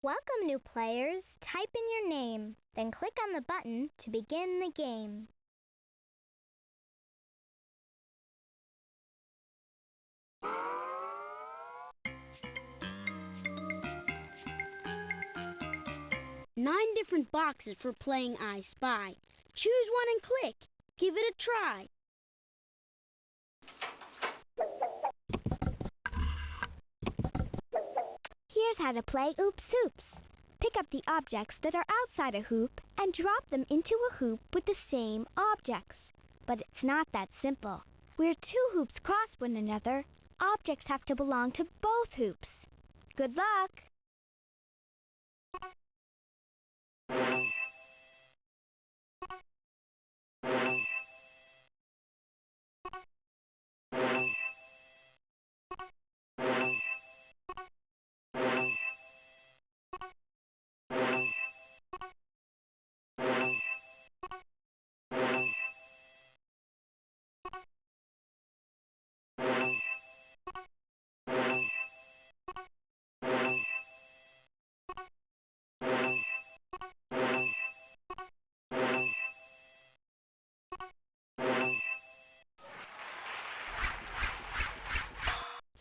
Welcome, new players. Type in your name, then click on the button to begin the game. Nine different boxes for playing I Spy. Choose one and click. Give it a try. Here's how to play Oops Hoops. Pick up the objects that are outside a hoop and drop them into a hoop with the same objects. But it's not that simple. Where two hoops cross one another, objects have to belong to both hoops. Good luck!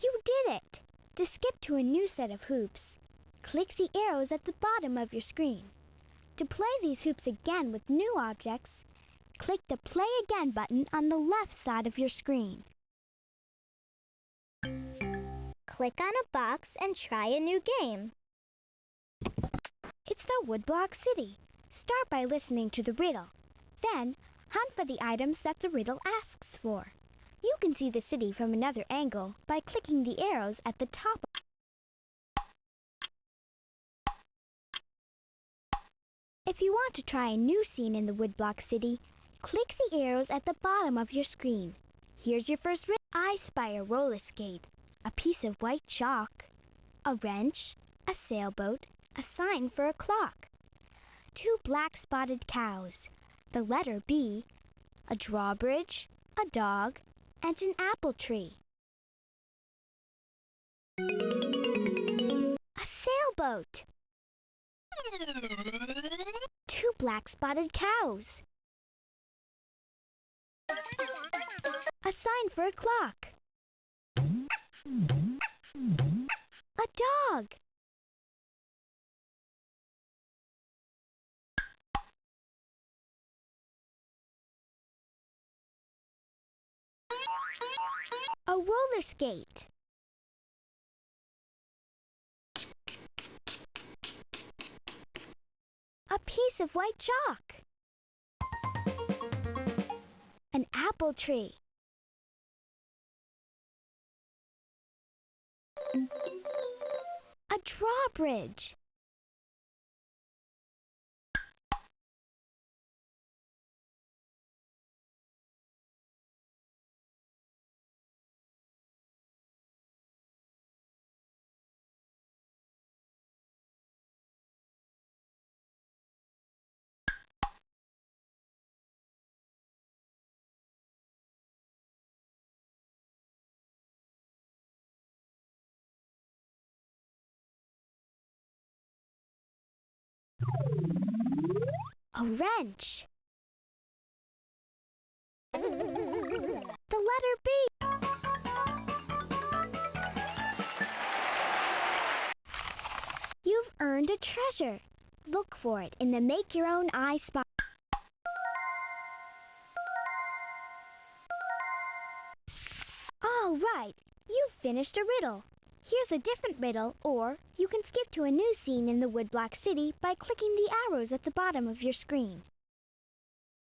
You did it! To skip to a new set of hoops, click the arrows at the bottom of your screen. To play these hoops again with new objects, click the Play Again button on the left side of your screen. Click on a box and try a new game. It's the Woodblock City. Start by listening to the riddle. Then, hunt for the items that the riddle asks for. You can see the city from another angle by clicking the arrows at the top. If you want to try a new scene in the Woodblock City, click the arrows at the bottom of your screen. Here's your first riddle. I spy a roller skate, a piece of white chalk, a wrench, a sailboat, a sign for a clock, two black spotted cows, the letter B, a drawbridge, a dog, and an apple tree. A sailboat. Two black spotted cows. A sign for a clock. A dog. A roller skate. A piece of white chalk. An apple tree. A drawbridge. A wrench. The letter B. You've earned a treasure. Look for it in the Make Your Own I Spy. All right, you've finished a riddle. Here's a different riddle, or you can skip to a new scene in the Woodblock City by clicking the arrows at the bottom of your screen.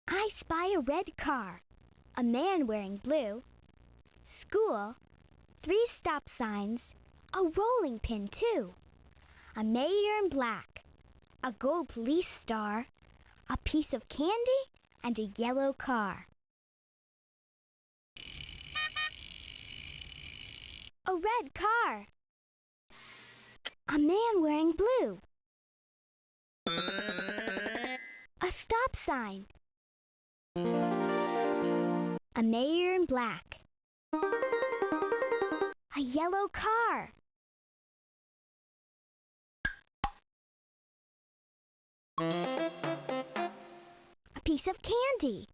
I spy a red car, a man wearing blue, school, 3 stop signs, a rolling pin too, a mayor in black, a gold police star, a piece of candy, and a yellow car. A red car. A man wearing blue. A stop sign. A mayor in black. A yellow car. piece of candy.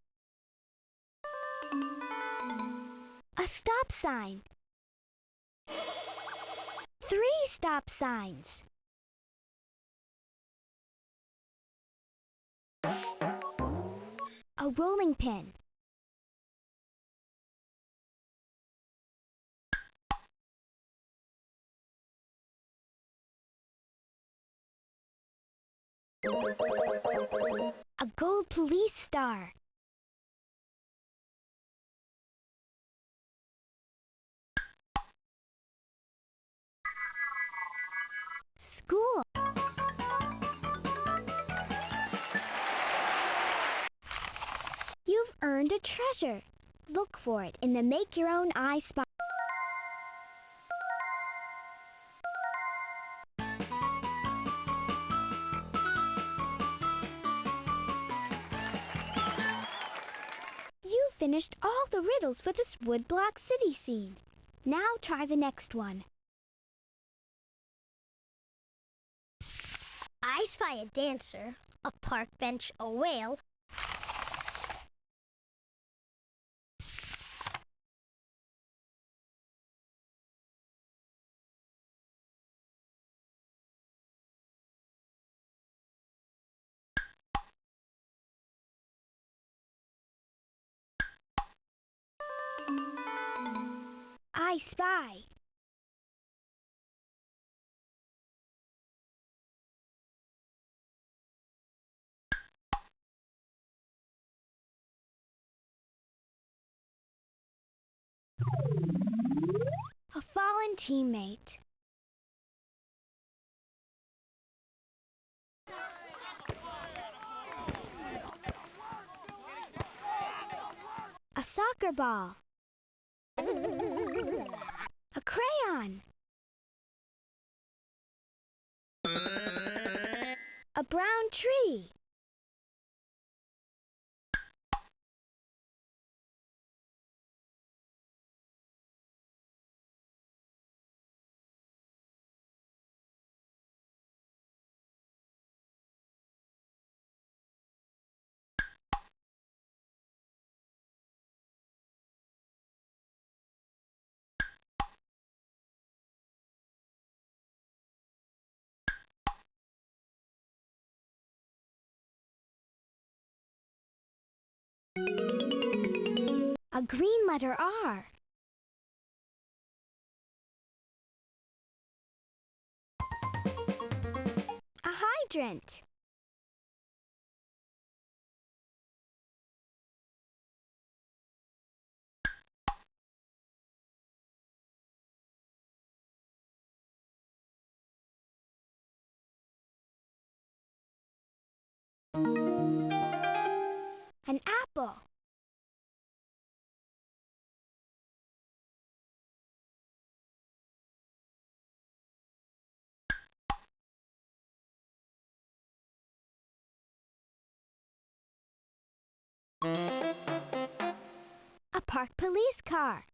A stop sign. 3 stop signs. A rolling pin. A gold police star. School. You've earned a treasure. Look for it in the Make Your Own I Spy. You finished all the riddles for this woodblock city scene. Now try the next one. I spy a dancer, a park bench, a whale. I spy. A fallen teammate. A soccer ball. A crayon. A brown tree. A green letter R. A hydrant. An apple. A park police car.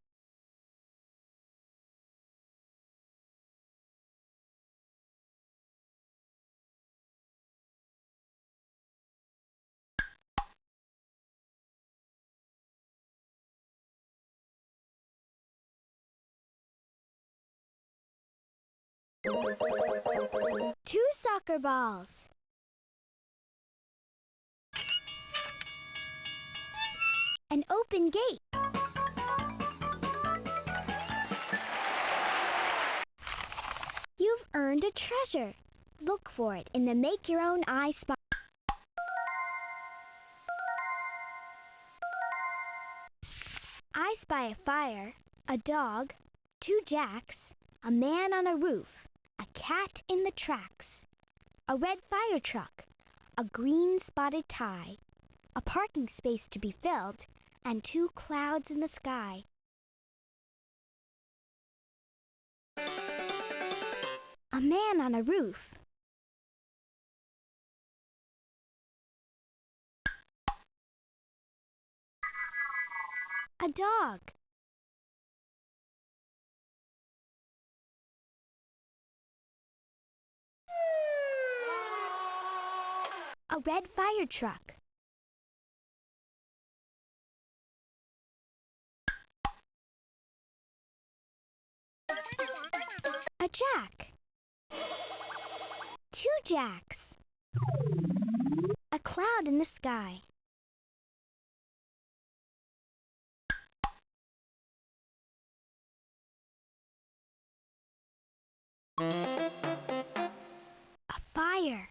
Two soccer balls. An open gate. You've earned a treasure. Look for it in the Make Your Own I Spy. I spy a fire, a dog, 2 jacks, a man on a roof, a cat in the tracks, a red fire truck, a green spotted tie, a parking space to be filled, and 2 clouds in the sky. A man on a roof. A dog. A red fire truck. jack. 2 jacks. A cloud in the sky. A fire.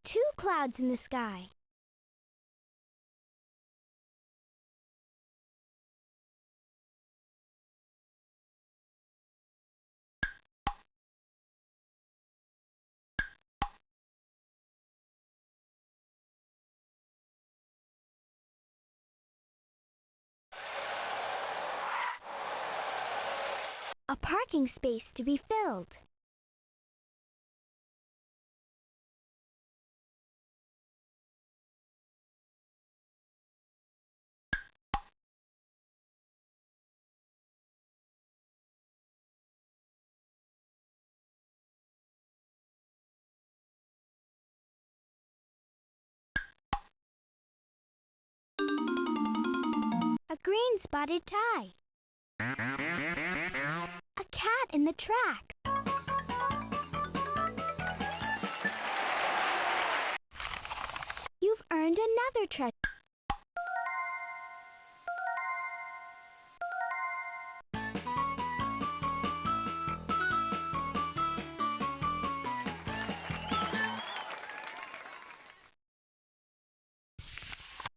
Two clouds in the sky. A parking space to be filled. A green spotted tie. A cat in the track. You've earned another treasure.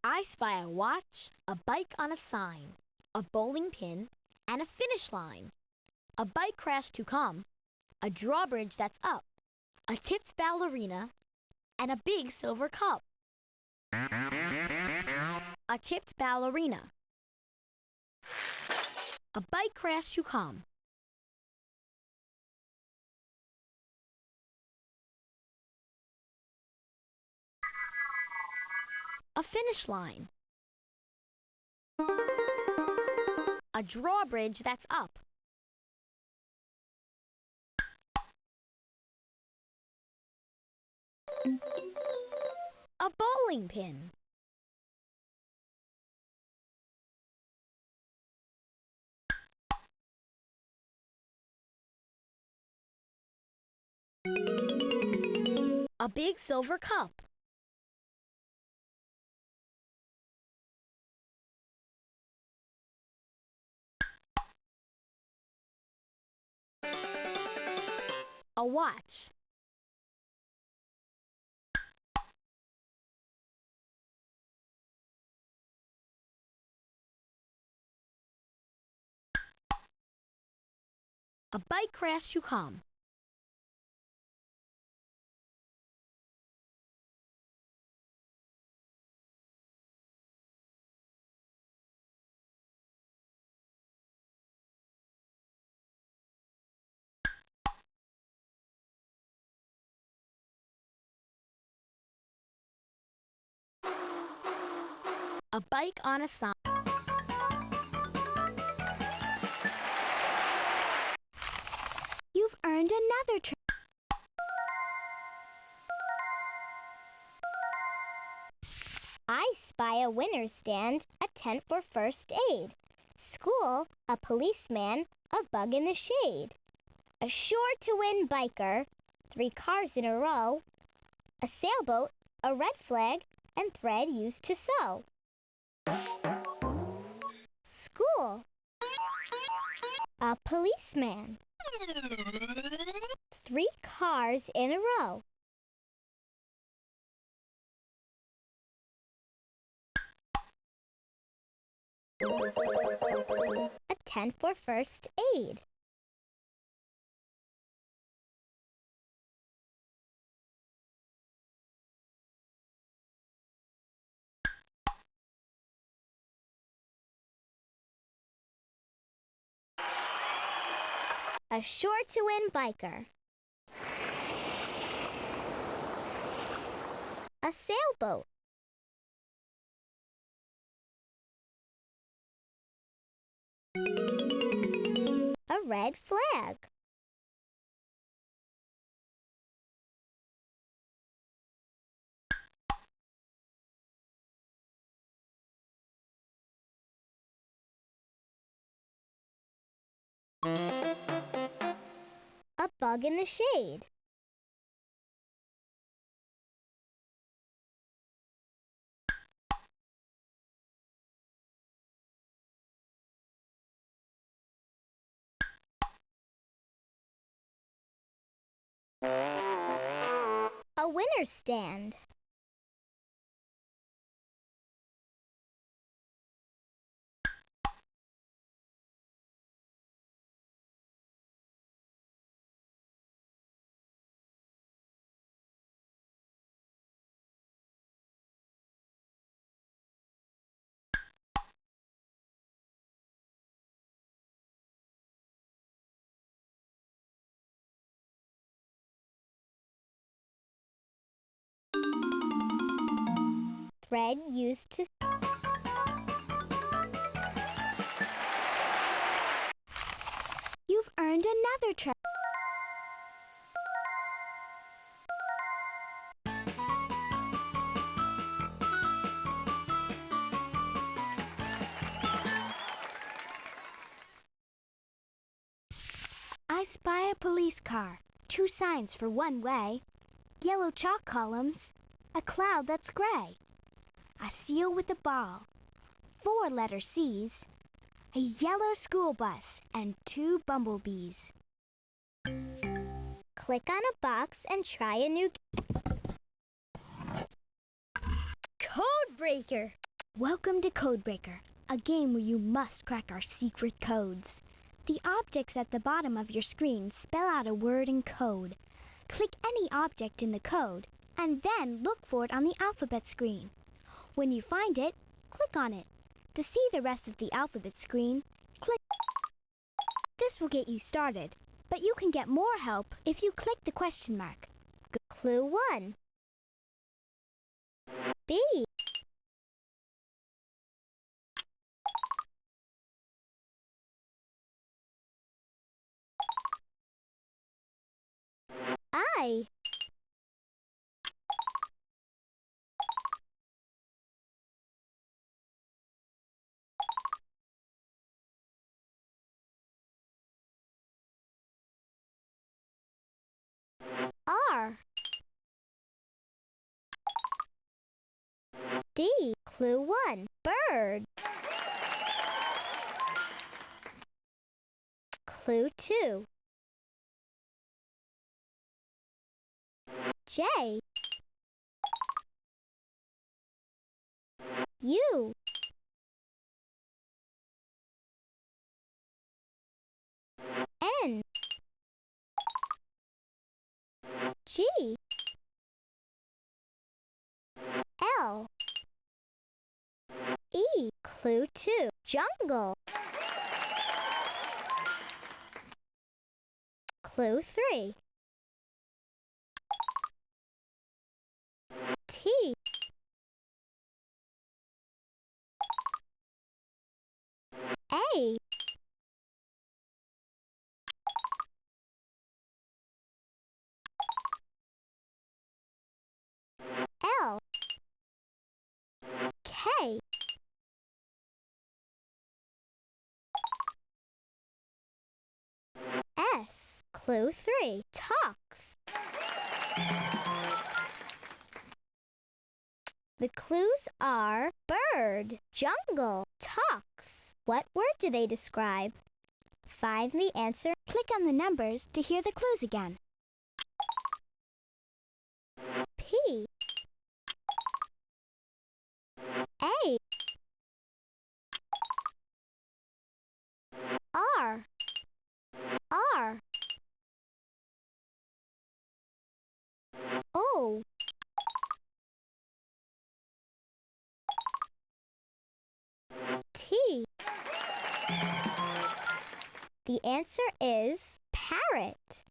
I spy a watch, a bike on a sign, a bowling pin, and a finish line. A bike crash to come, a drawbridge that's up, a tipped ballerina, and a big silver cup. A tipped ballerina. A bike crash to come. A finish line. A drawbridge that's up. A bowling pin. A big silver cup. A watch. A bike crash to come. A bike on a sign. You've earned another treasure. I spy a winner's stand, a tent for first aid. School, a policeman, a bug in the shade. A sure-to-win biker, 3 cars in a row. A sailboat, a red flag, and thread used to sew. School, a policeman. 3 cars in a row. A tent for first aid. A sure-to-win biker. A sailboat. A red flag. bug in the shade? A winner's stand. Thread used to You've earned another treasure. I spy a police car, 2 signs for one way, yellow chalk columns, a cloud that's gray, a seal with a ball, 4 letter C's, a yellow school bus, and 2 bumblebees. click on a box and try a new Code Breaker. Welcome to Codebreaker, a game where you must crack our secret codes. The objects at the bottom of your screen spell out a word in code. Click any object in the code, and then look for it on the alphabet screen. When you find it, click on it. To see the rest of the alphabet screen, click. This will get you started, but you can get more help if you click the question mark. Clue 1. B. I. R. D. Clue 1. Bird. Clue 2. J. U. N. G. L. E. Clue 2. Jungle. Clue 3. T. A. L. K. S. Clue 3. Talks. The clues are bird, jungle, talks. What word do they describe? Find the answer. Click on the numbers to hear the clues again. P. A. R. R. O. T. The answer is parrot.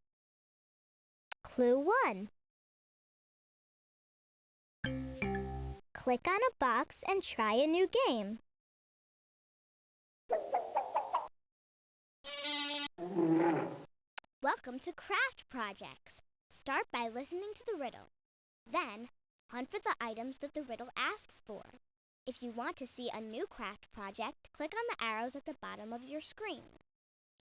Clue 1. Click on a box and try a new game. Welcome to Craft Projects. Start by listening to the riddle. Then, hunt for the items that the riddle asks for. If you want to see a new craft project, click on the arrows at the bottom of your screen.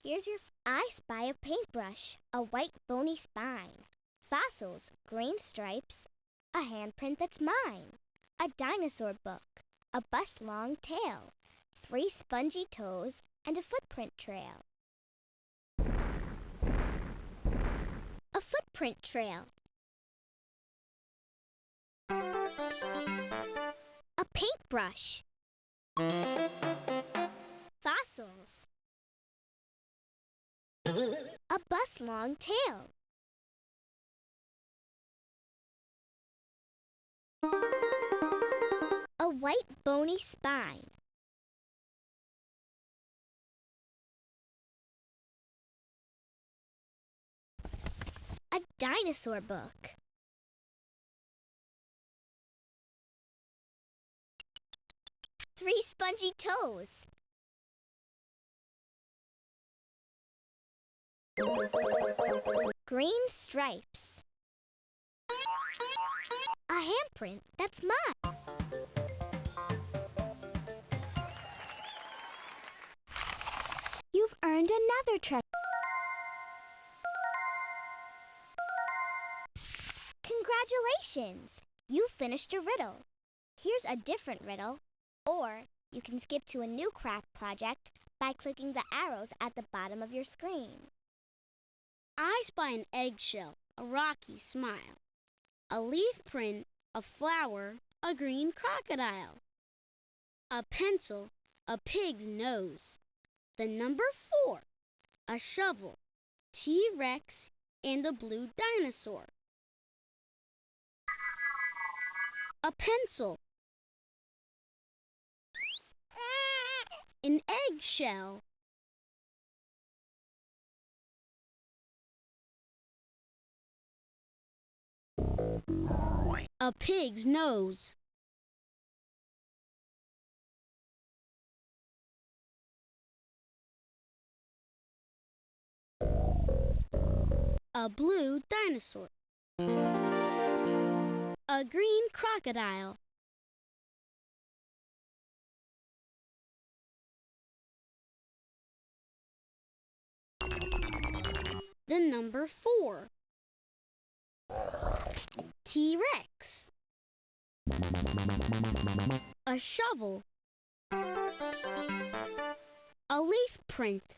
I spy a paintbrush, a white bony spine, fossils, green stripes, a handprint that's mine, a dinosaur book, a bus long tail, 3 spongy toes, and a footprint trail. A footprint trail. A paintbrush. Fossils. A bus long tail. A white bony spine. A dinosaur book. Three spongy toes. Green stripes. A handprint that's mine. You've earned another treasure. Congratulations! You finished a riddle. Here's a different riddle. Or you can skip to a new craft project by clicking the arrows at the bottom of your screen. I spy an eggshell, a rocky smile, a leaf print, a flower, a green crocodile, a pencil, a pig's nose, the number 4, a shovel, T-Rex, and a blue dinosaur. A pencil, an eggshell, a pig's nose, a blue dinosaur, a green crocodile, the number 4, T-Rex, a shovel, a leaf print,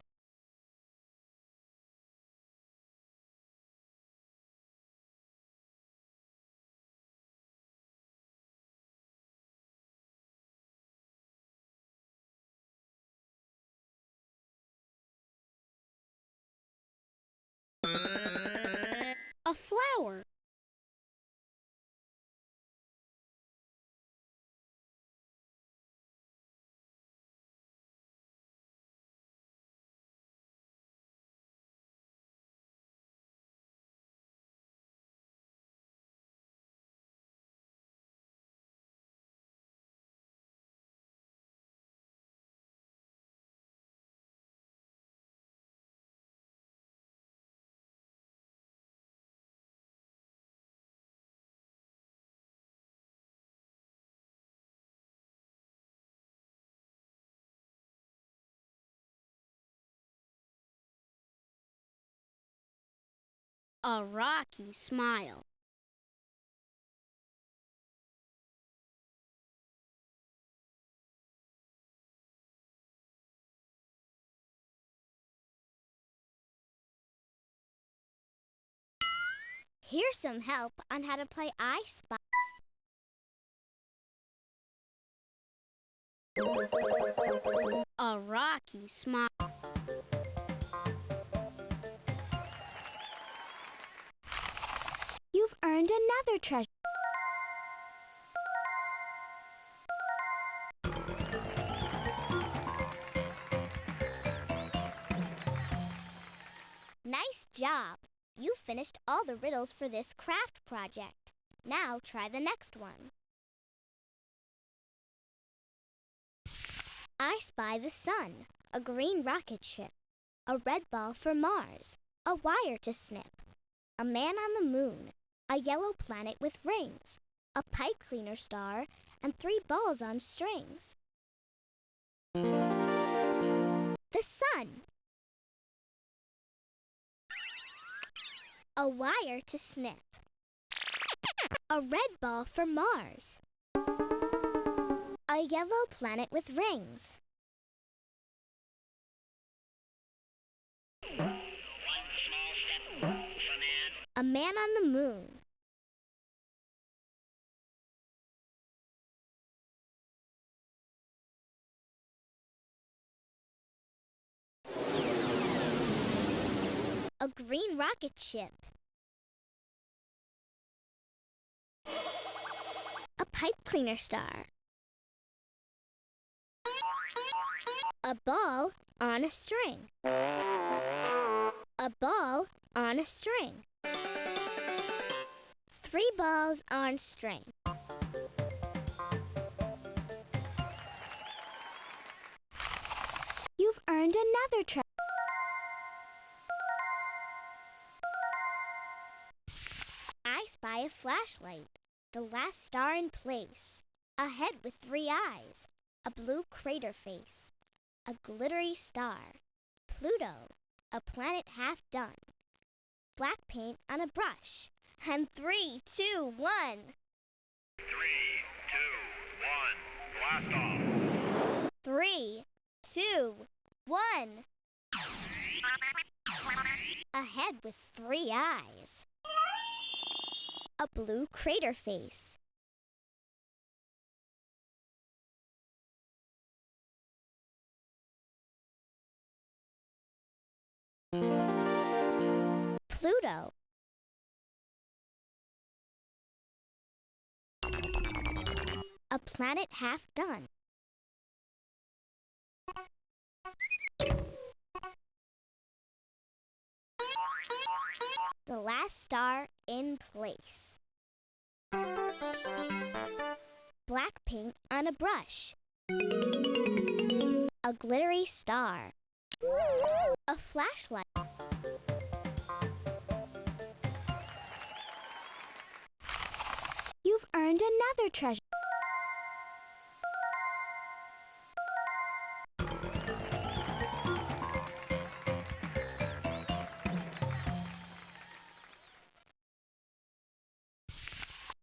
a flower, a rocky smile. Here's some help on how to play I Spy. A rocky smile. You've earned another treasure. Nice job! You finished all the riddles for this craft project. Now try the next one. I spy the sun, a green rocket ship, a red ball for Mars, a wire to snip, a man on the moon, a yellow planet with rings, a pipe cleaner star, and 3 balls on strings. The sun. A wire to snip. A red ball for Mars. A yellow planet with rings. A man on the moon. A green rocket ship. A pipe cleaner star. A ball on a string. A ball on a string. 3 balls on string. You've earned another treasure. I spy a flashlight, the last star in place. A head with 3 eyes, a blue crater face. A glittery star, Pluto, a planet half done. Black paint on a brush, and 3, 2, 1. 3, 2, 1, blast off. 3, 2, 1. A head with 3 eyes. A blue crater face. Pluto. A planet half done. The last star in place. Black paint on a brush. A glittery star. A flashlight. You've earned another treasure.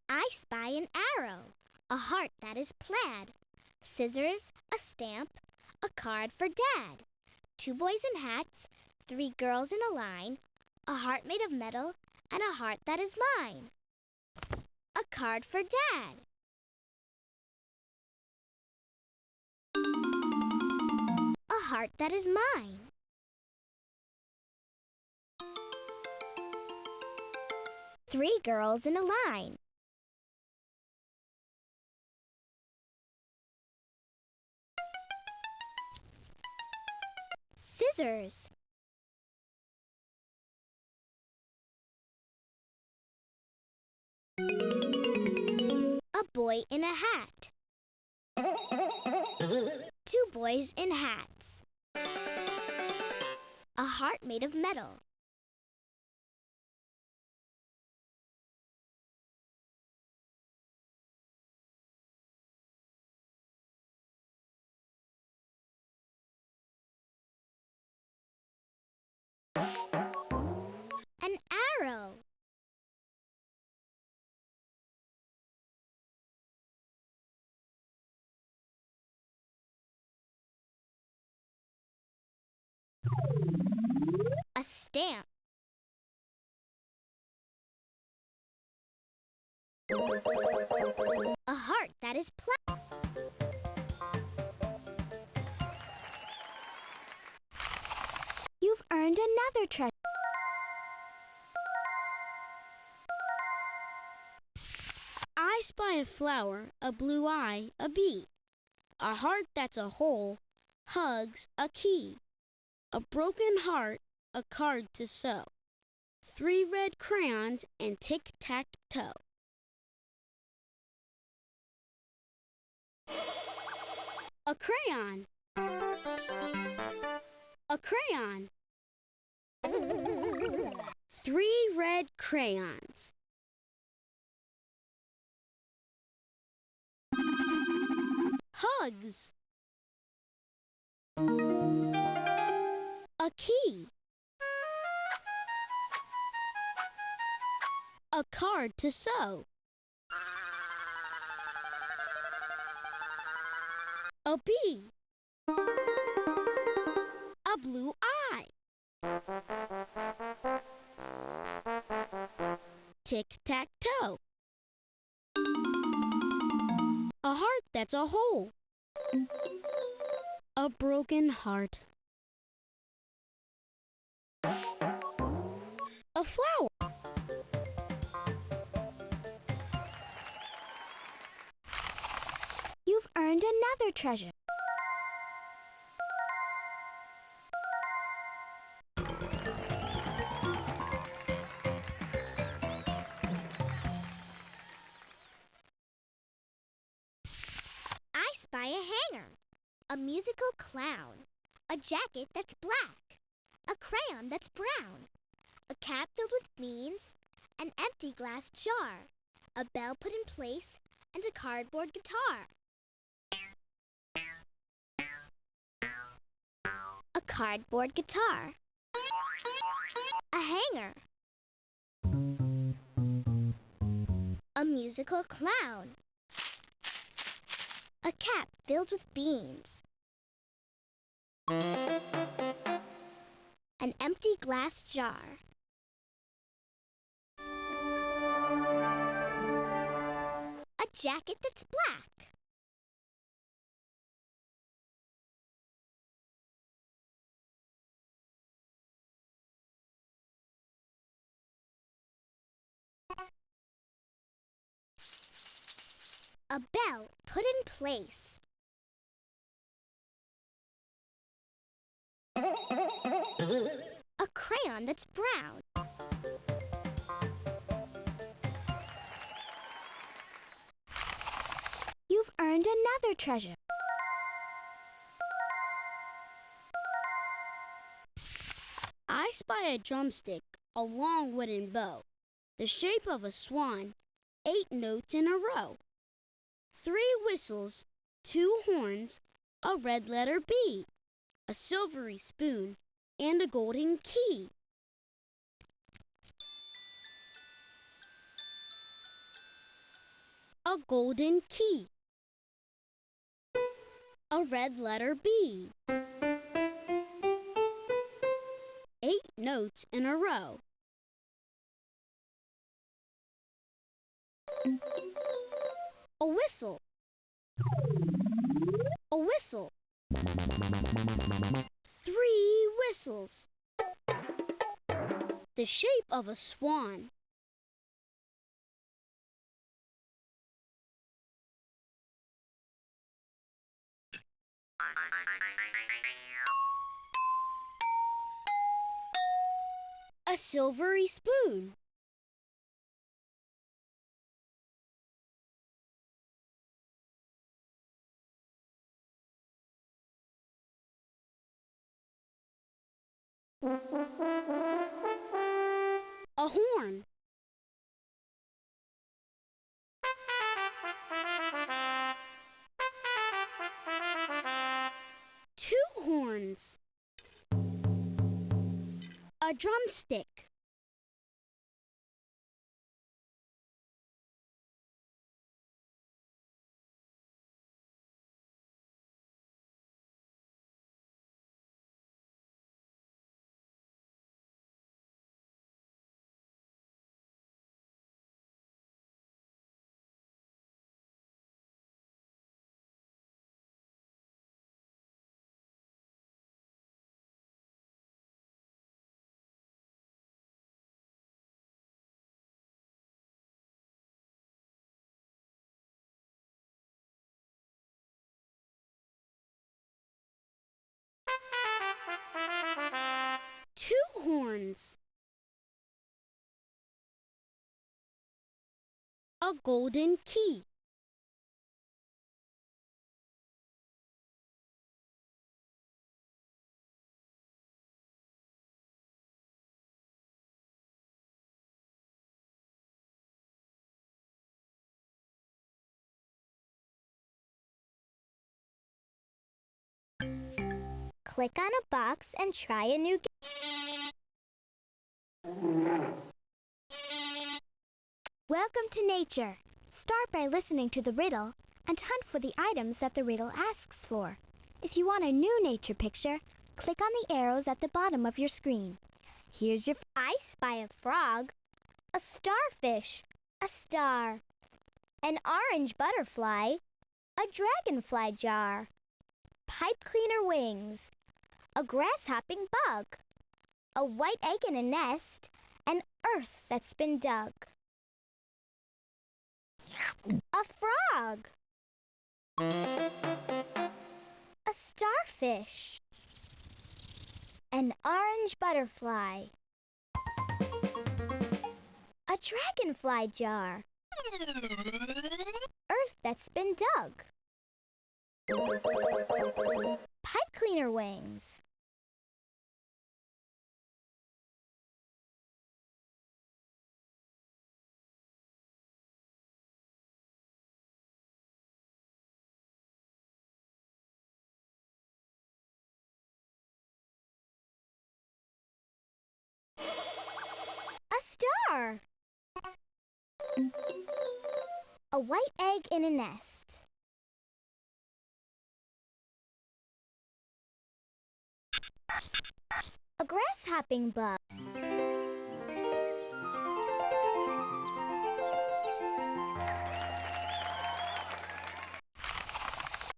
I spy an arrow, a heart that is plaid, scissors, a stamp, a card for Dad, 2 boys in hats, 3 girls in a line, a heart made of metal, and a heart that is mine. A card for Dad. A heart that is mine. Three girls in a line. Scissors. A boy in a hat. 2 boys in hats. A heart made of metal. An arrow. A stamp. A heart that is plaid. You've earned another treasure. I spy a flower, a blue eye, a bee. A heart that's a hole, hugs a key. A broken heart, a card to sew. 3 red crayons and tic-tac-toe. A crayon. A crayon. 3 red crayons. Hugs. A key. A card to sew. A bee. A blue eye. Tic-tac-toe. A heart that's a hole. A broken heart. A flower. You've earned another treasure. I spy a hanger, a musical clown, a jacket that's black, a crayon that's brown, a cap filled with beans, an empty glass jar, a bell put in place, and a cardboard guitar. A cardboard guitar. A hanger. A musical clown. A cap filled with beans. An empty glass jar. A jacket that's black. A bell put in place. A crayon that's brown. You've earned another treasure. I spy a drumstick, a long wooden bow, the shape of a swan, 8 notes in a row. 3 whistles, 2 horns, a red letter B, a silvery spoon, and a golden key. A golden key. A red letter B. 8 notes in a row. A whistle. A whistle. 3 whistles. The shape of a swan. A silvery spoon. A horn. Two horns. A drumstick. Two horns. A golden key. Click on a box and try a new game. Welcome to nature. Start by listening to the riddle and hunt for the items that the riddle asks for. If you want a new nature picture, click on the arrows at the bottom of your screen. Here's your... I spy a frog, a starfish, a star, an orange butterfly, a dragonfly jar, pipe cleaner wings, a grass-hopping bug, a white egg in a nest, and earth that's been dug. A frog, a starfish, an orange butterfly, a dragonfly jar, earth that's been dug, pipe cleaner wings. A star. A white egg in a nest. A grass-hopping bug.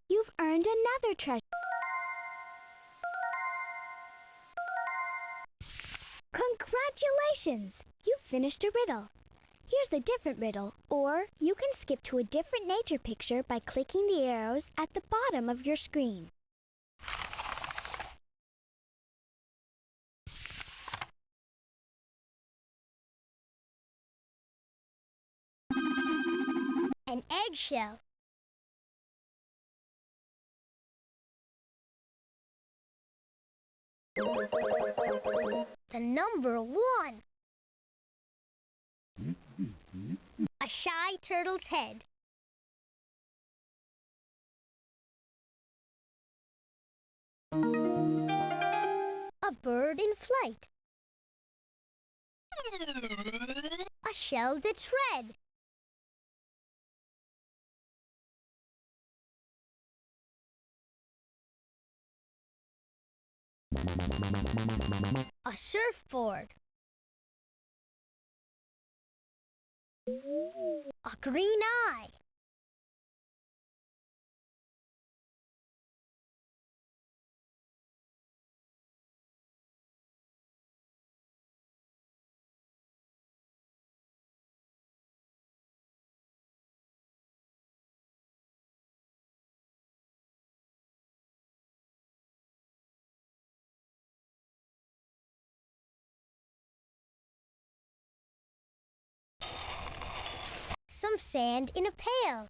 You've earned another treasure. Congratulations! You've finished a riddle. Here's the different riddle, or you can skip to a different nature picture by clicking the arrows at the bottom of your screen. An eggshell. The number 1. A shy turtle's head. A bird in flight. A shell that's red. A surfboard. A green eye. Some sand in a pail.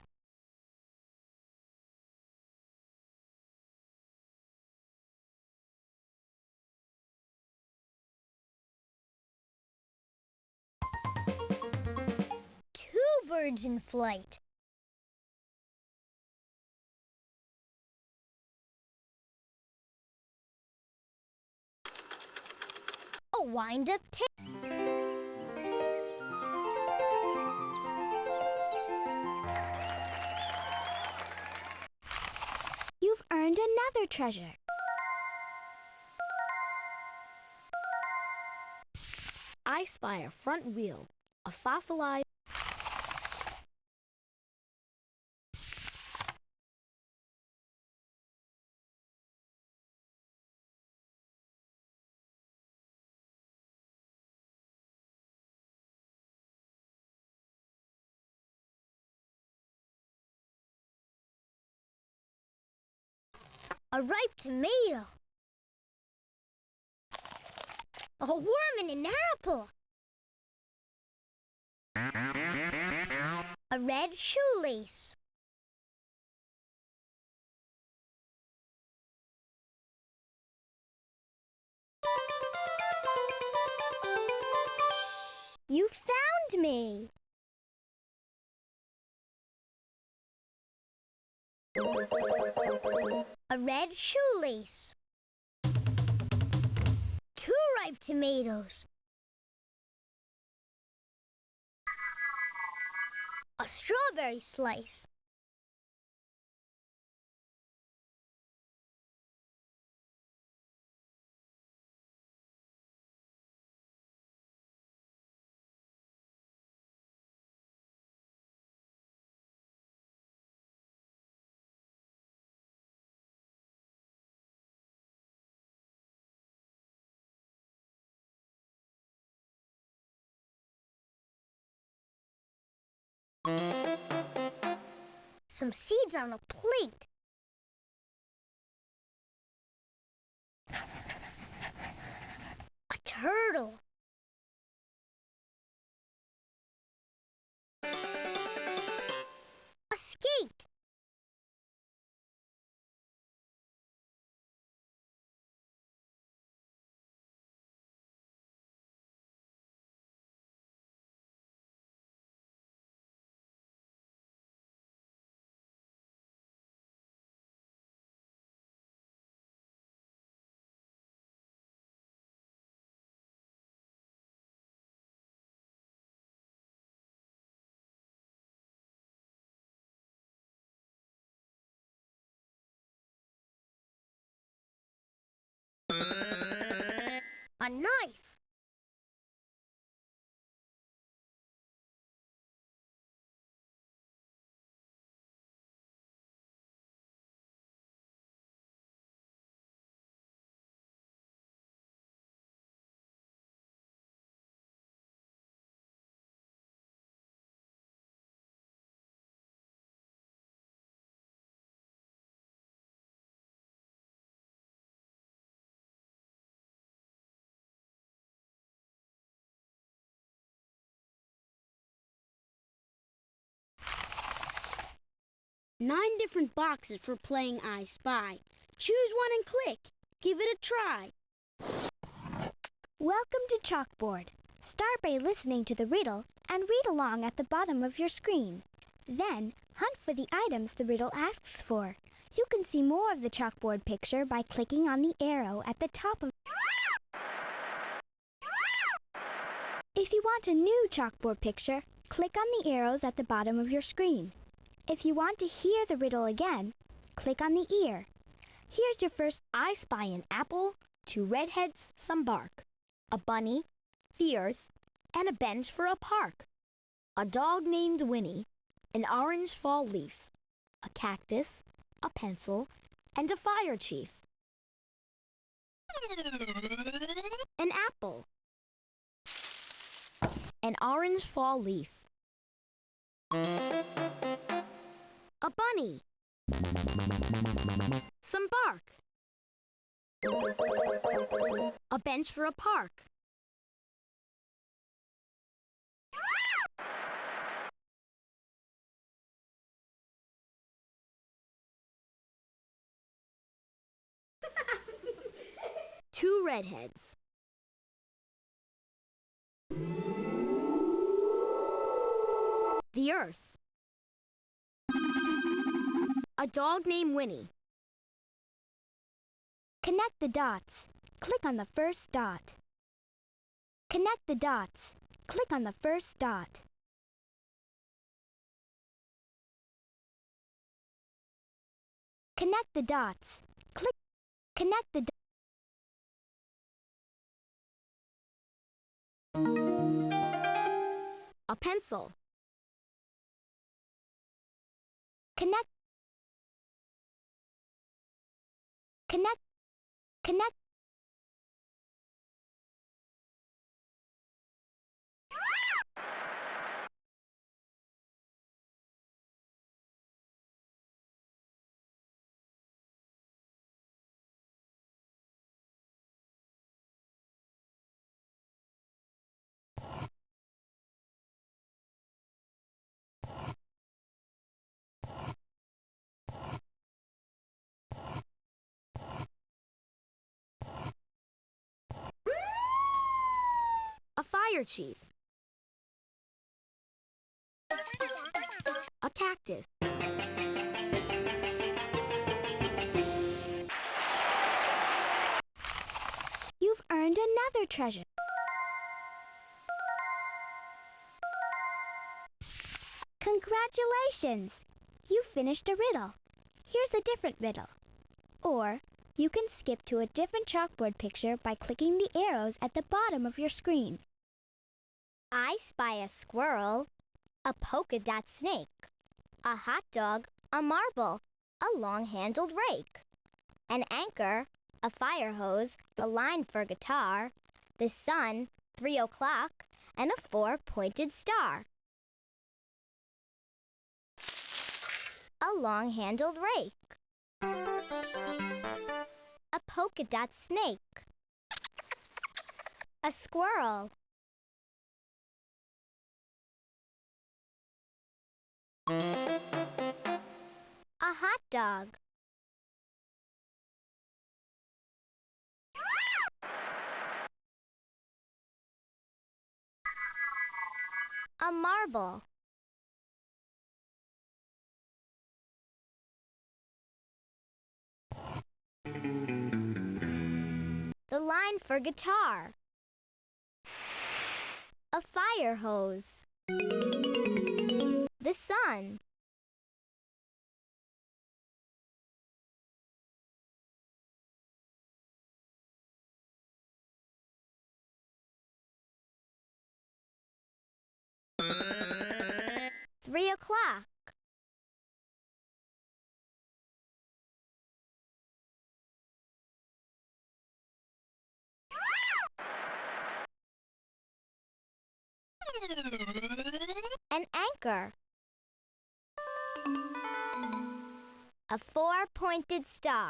Two birds in flight. A wind-up tail. You've earned another treasure. I spy a front wheel, a fossilized... A ripe tomato. A worm in an apple. A red shoelace. You found me. A red shoelace. Two ripe tomatoes. A strawberry slice. Some seeds on a plate. A turtle. A skate. A knife. Nine different boxes for playing I Spy. Choose one and click. Give it a try. Welcome to Chalkboard. Start by listening to the riddle and read along at the bottom of your screen. Then, hunt for the items the riddle asks for. You can see more of the chalkboard picture by clicking on the arrow at the top of. If you want a new chalkboard picture, click on the arrows at the bottom of your screen. If you want to hear the riddle again, click on the ear. Here's your first. I spy an apple, two redheads, some bark, a bunny, the earth, and a bench for a park, a dog named Winnie, an orange fall leaf, a cactus, a pencil, and a fire chief. An apple, an orange fall leaf, a bunny, some bark, a bench for a park, two redheads, the earth, a dog named Winnie. Connect the dots. Click on the first dot. Connect the dots. Click on the first dot. Connect the dots. Click. Connect the A pencil, Connect. Connect. Connect. a fire chief, a cactus, You've earned another treasure. Congratulations! Congratulations! You finished a riddle. Here's a different riddle. Or you can skip to a different chalkboard picture by clicking the arrows at the bottom of your screen. I spy a squirrel, a polka dot snake, a hot dog, a marble, a long-handled rake, an anchor, a fire hose, a line for guitar, the sun, 3 o'clock, and a 4-pointed star. A long-handled rake, a polka dot snake, a squirrel, a hot dog, a marble, the line for guitar, a fire hose, the sun, three o'clock, an anchor, a 4-pointed star.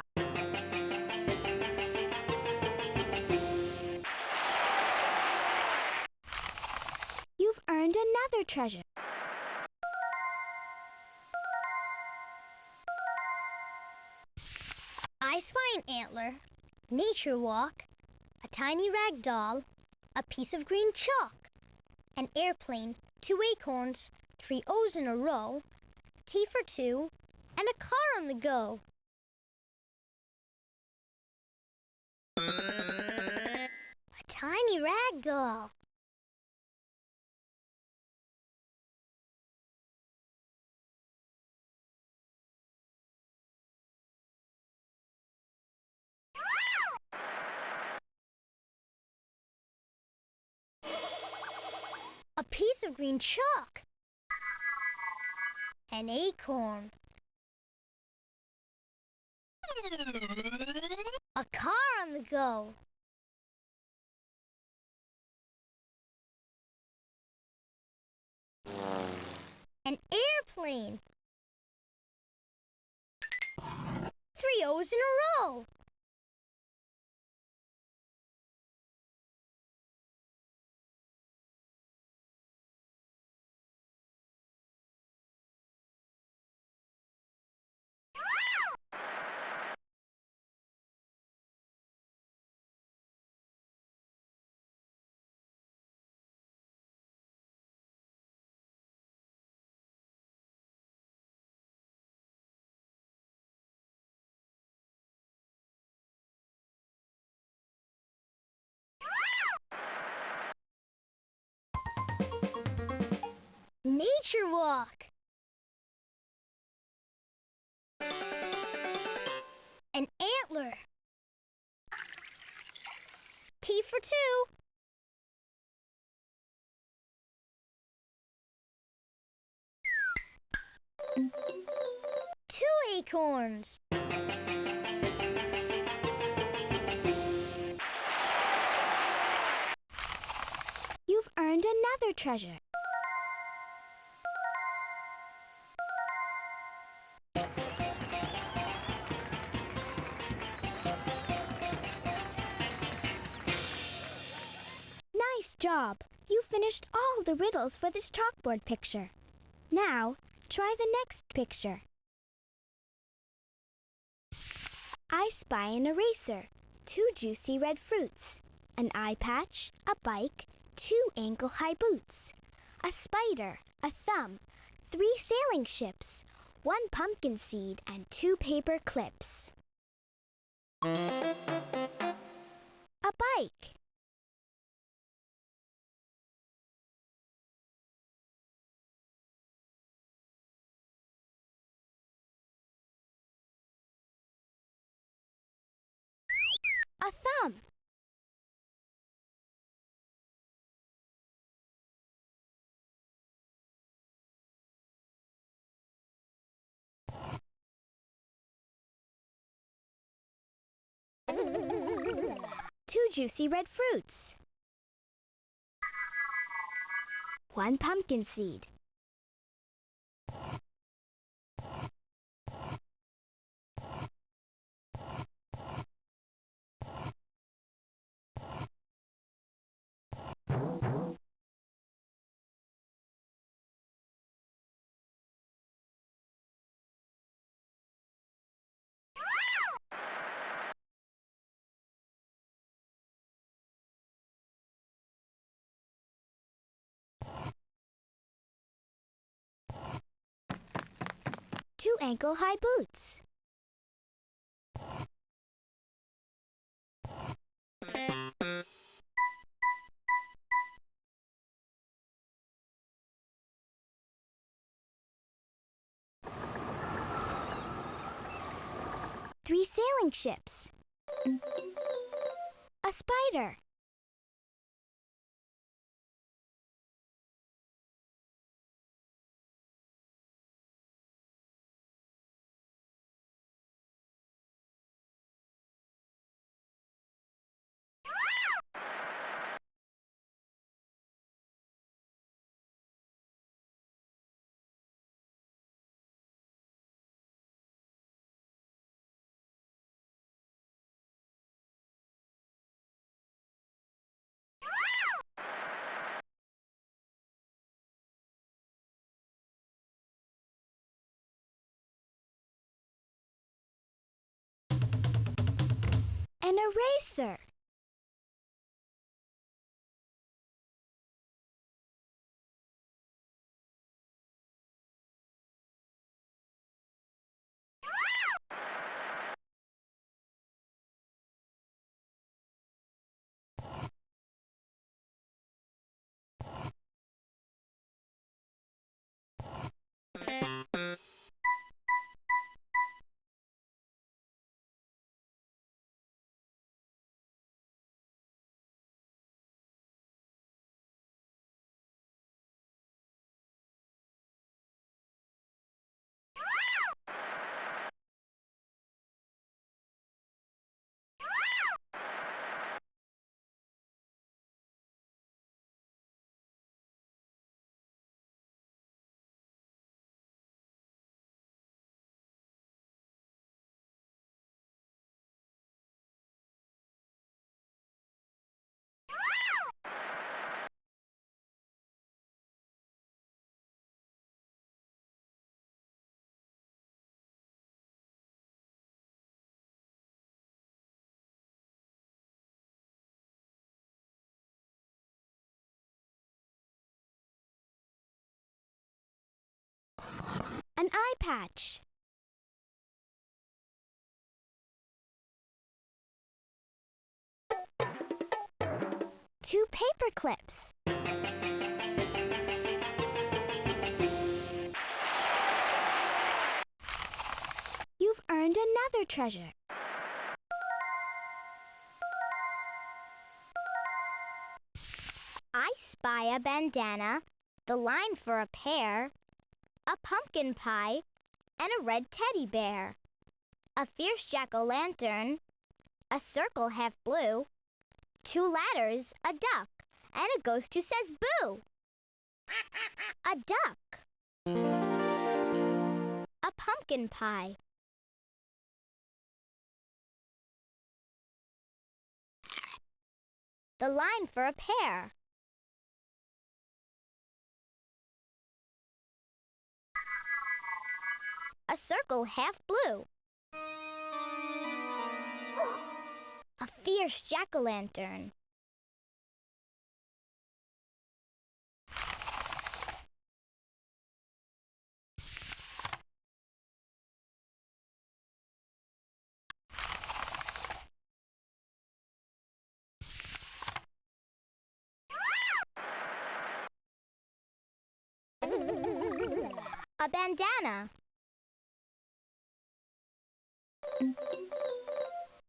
You've earned another treasure. I spy an antler, nature walk, a tiny rag doll, a piece of green chalk, an airplane, 2 acorns, 3 O's in a row, T for 2, and a car on the go. A tiny rag doll. A piece of green chalk. An acorn. A car on the go. An airplane. 3 O's in a row. Nature walk. An antler. T for 2. Two acorns. You've earned another treasure. Nice job! You finished all the riddles for this chalkboard picture. Now, try the next picture. I spy an eraser, 2 juicy red fruits, an eye patch, a bike, 2 ankle-high boots, a spider, a thumb, 3 sailing ships, 1 pumpkin seed, and 2 paper clips. A bike. 2 juicy red fruits. 1 pumpkin seed. 2 ankle-high boots. 3 sailing ships. A spider. An eraser. An eye patch. 2 paper clips. You've earned another treasure. I spy a bandana, the line for a pear, a pumpkin pie, and a red teddy bear, a fierce jack-o'-lantern, a circle half blue, 2 ladders, a duck, and a ghost who says boo. A duck. A pumpkin pie. The line for a pear. A circle half blue. A fierce jack-o'-lantern. A bandana.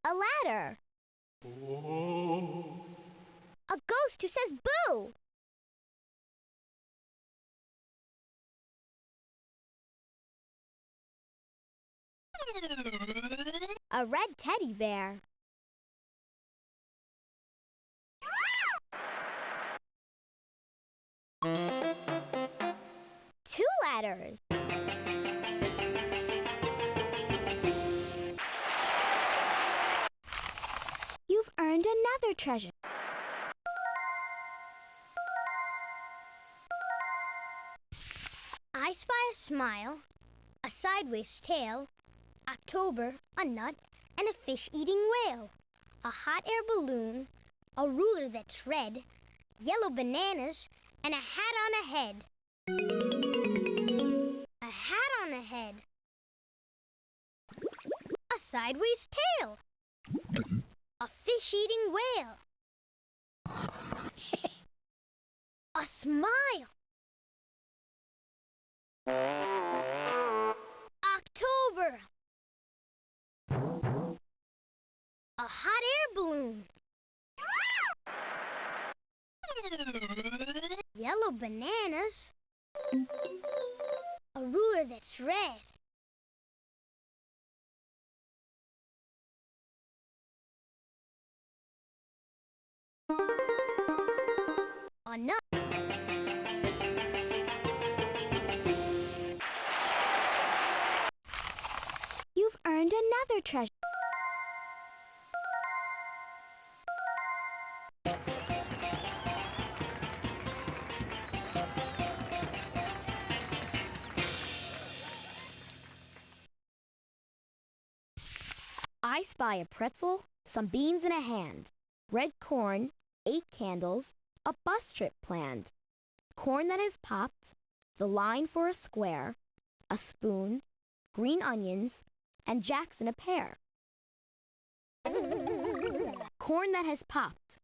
A ladder. A ghost who says boo. A red teddy bear. Two letters. You've earned another treasure. I spy a smile, a sideways tail, October, a nut, and a fish-eating whale, a hot air balloon, a ruler that's red, yellow bananas, and a hat on a head. A hat on a head. A sideways tail. A fish-eating whale. A smile. October. A hot air balloon. Yellow bananas. A ruler that's red. A nut. You've earned another treasure. I spy a pretzel, some beans in a hand, red corn, 8 candles, a bus trip planned, corn that is popped, the line for a square, a spoon, green onions, and jacks in a pair. Corn that has popped.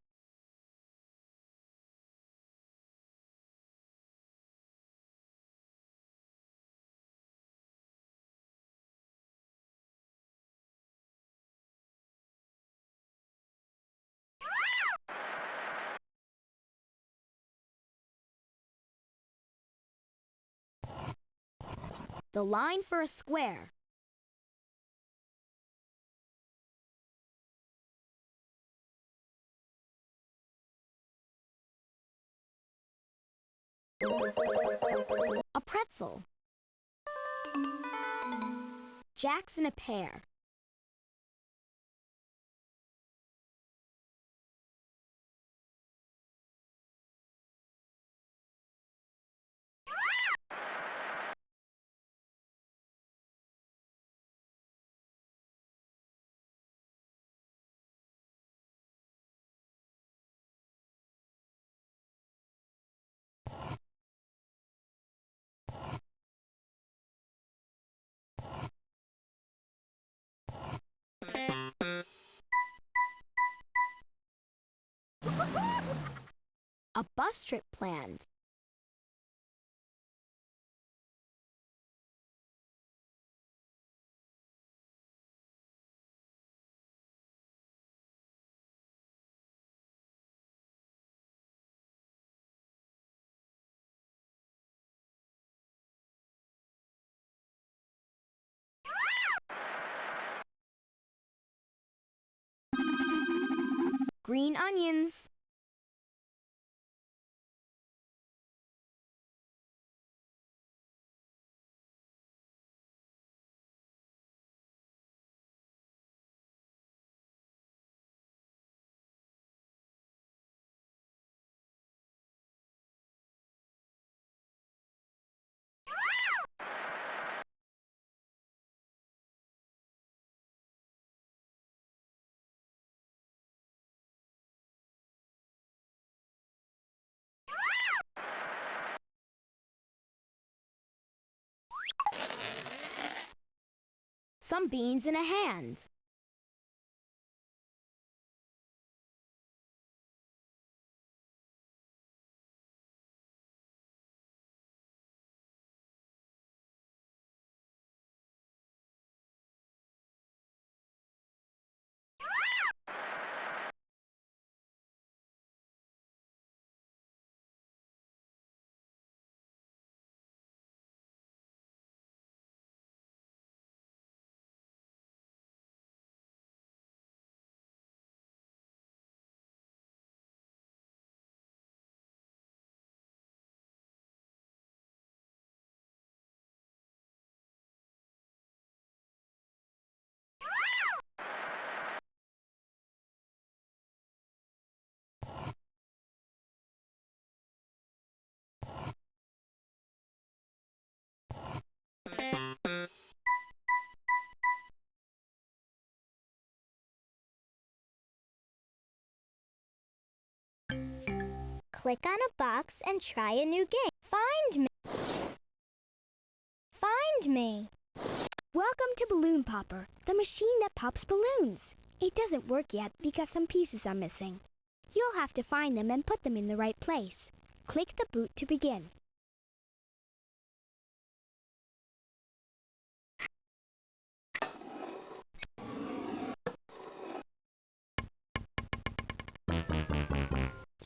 The line for a square. A pretzel. Jacks in a pair. A bus trip planned. Green onions. Some beans in a hand. Click on a box and try a new game. Find me. Find me. Welcome to Balloon Popper, the machine that pops balloons. It doesn't work yet because some pieces are missing. You'll have to find them and put them in the right place. Click the boot to begin.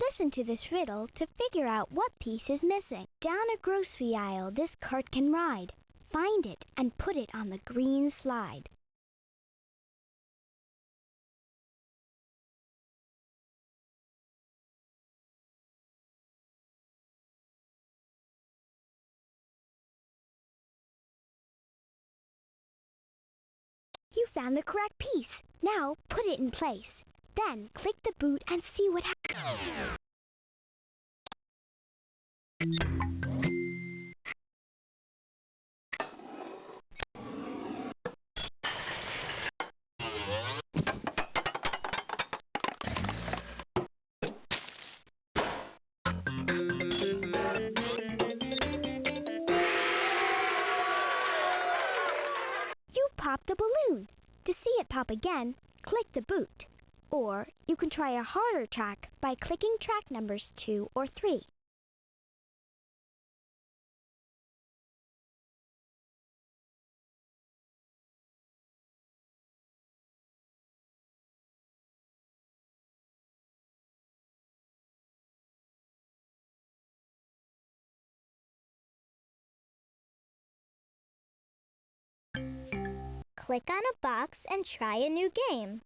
Listen to this riddle to figure out what piece is missing. Down a grocery aisle this cart can ride. Find it and put it on the green slide. You found the correct piece. Now put it in place. Then click the boot and see what happens. You popped the balloon. To see it pop again, click the boot. Or you can try a harder track by clicking track numbers 2 or 3. Click on a box and try a new game.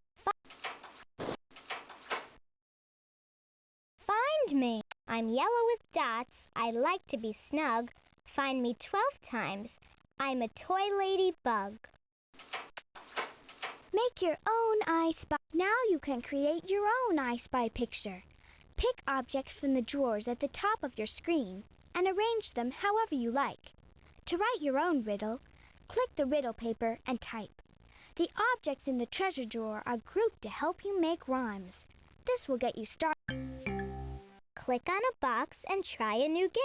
Find me. I'm yellow with dots. I like to be snug. Find me 12 times. I'm a toy ladybug. Make your own I Spy. Now you can create your own I Spy picture. Pick objects from the drawers at the top of your screen and arrange them however you like. To write your own riddle, click the riddle paper and type. The objects in the treasure drawer are grouped to help you make rhymes. This will get you started. Click on a box and try a new game.